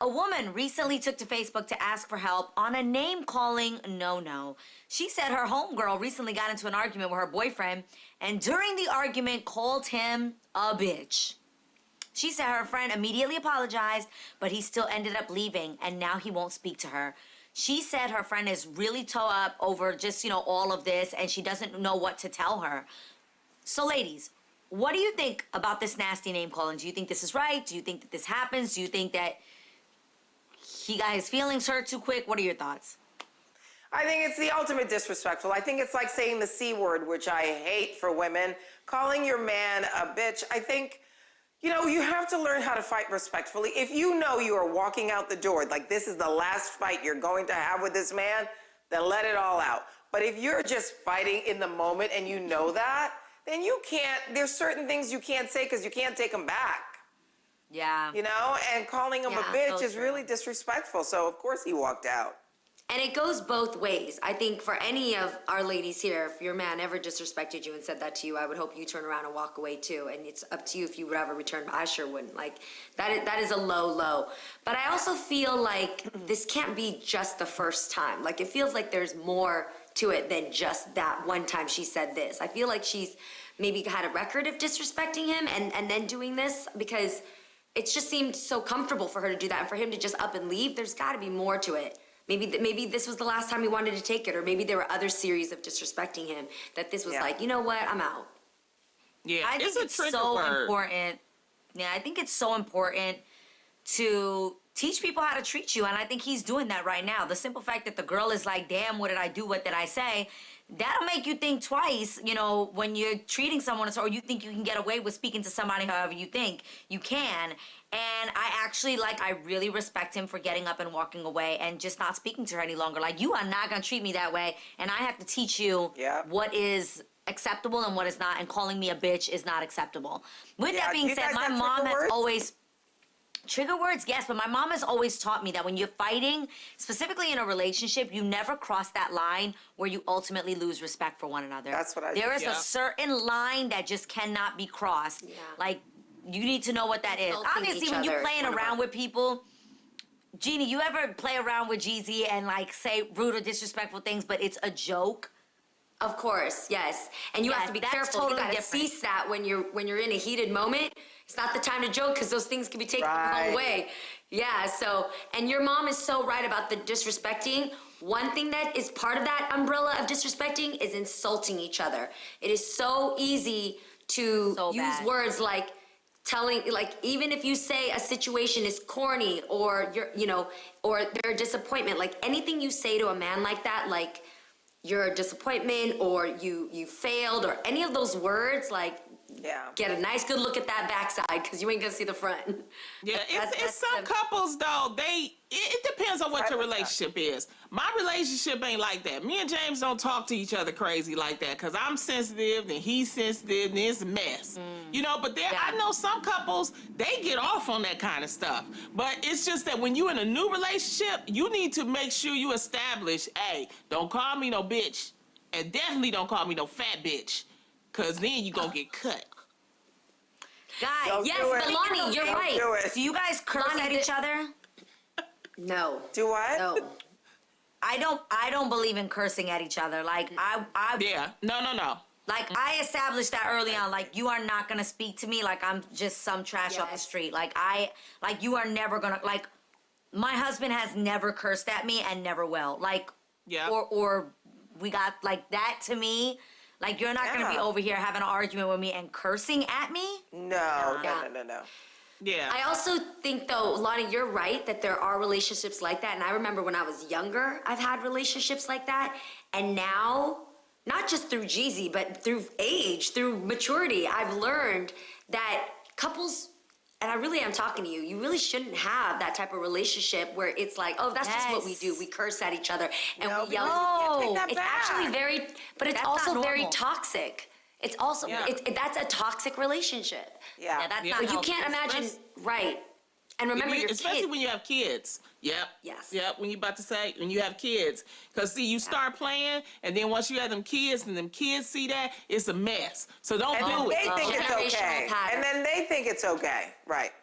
A woman recently took to Facebook to ask for help on a name-calling no-no. She said her homegirl recently got into an argument with her boyfriend, and during the argument called him a bitch. She said her friend immediately apologized, but he still ended up leaving, and now he won't speak to her. She said her friend is really toe up over just, all of this, and she doesn't know what to tell her. So, ladies, what do you think about this nasty name calling? Do you think this is right? Do you think that this happens? Do you think that he got his feelings hurt too quick? What are your thoughts? I think it's the ultimate disrespectful. I think it's like saying the C word, which I hate for women. Calling your man a bitch. I think, you have to learn how to fight respectfully. If you know you are walking out the door, like this is the last fight you're going to have with this man, then let it all out. But if you're just fighting in the moment and you know that, then there's certain things you can't say because you can't take them back. Yeah. And calling him a bitch is really disrespectful. So, of course, he walked out. And it goes both ways. I think for any of our ladies here, if your man ever disrespected you and said that to you, I would hope you turn around and walk away too. And it's up to you if you would ever return. But I sure wouldn't. That is a low. But I also feel like this can't be just the first time. It feels like there's more to it than just that one time she said this. I feel like she's maybe had a record of disrespecting him and then doing this because it just seemed so comfortable for her to do that. And for him to just up and leave, there's got to be more to it. Maybe this was the last time he wanted to take it, or maybe there were other series of disrespecting him that this was like, you know what, I'm out. Yeah, I think it's so important. Yeah, I think it's so important to teach people how to treat you, and I think he's doing that right now. The simple fact that the girl is like, damn, what did I do? What did I say? That'll make you think twice, when you're treating someone, or you think you can get away with speaking to somebody however you think you can. And I really respect him for getting up and walking away and just not speaking to her any longer. You are not going to treat me that way, and I have to teach you what is acceptable and what is not, and calling me a bitch is not acceptable. With that being said, my mom has always... Trigger words, yes, but my mom has always taught me that when you're fighting, specifically in a relationship, you never cross that line where you ultimately lose respect for one another. That's what I There is a certain line that just cannot be crossed. Yeah. You need to know what that is. Obviously, when you're playing around with people, Jeannie, you ever play around with Jeezy and say rude or disrespectful things, but it's a joke? Of course, yes. And you have to be careful. Totally you gotta cease that when you're in a heated moment. It's not the time to joke because those things can be taken the wrong way. Yeah, and your mom is so right about the disrespecting. One thing that is part of that umbrella of disrespecting is insulting each other. It is so easy to use words like telling, even if you say a situation is corny or or they're a disappointment, anything you say to a man like that, you're a disappointment or you failed or any of those words, get a nice good look at that backside because you ain't gonna see the front. Yeah, it's some couples though, it depends on what your relationship is. My relationship ain't like that. Me and James don't talk to each other crazy like that because I'm sensitive and he's sensitive and it's a mess. But I know some couples, they get off on that kind of stuff. But it's just that when you're in a new relationship, you need to make sure you establish, hey, don't call me no bitch and definitely don't call me no fat bitch because then you gonna get cut. Guys, yes, but Lonnie, you're right. Do you guys curse at each other? No. Do what? No. I don't believe in cursing at each other. Yeah. No. I established that early on. You are not gonna speak to me like I'm just some trash off the street. You are never gonna my husband has never cursed at me and never will. Or we got that to me. You're not gonna be over here having an argument with me and cursing at me? No. Yeah. I also think, though, Lonnie, you're right that there are relationships like that. And I remember when I was younger, I've had relationships like that. And now, not just through Jeezy, but through age, through maturity, I've learned that couples, and I really am talking to you, you really shouldn't have that type of relationship where it's that's just what we do. We curse at each other and we yell. No, it's actually it's also very toxic. It's also, Yeah. That's a toxic relationship. Yeah. That's Yeah. not But you healthy. can't imagine, right. And remember your especially kids. when you have kids. Yep. Yes. Yep. When you about to say when you have kids, because see, you start playing, and then once you have them kids, and them kids see that, it's a mess. So don't do it. They think it's Generational okay. pattern. And then they think it's okay. Right.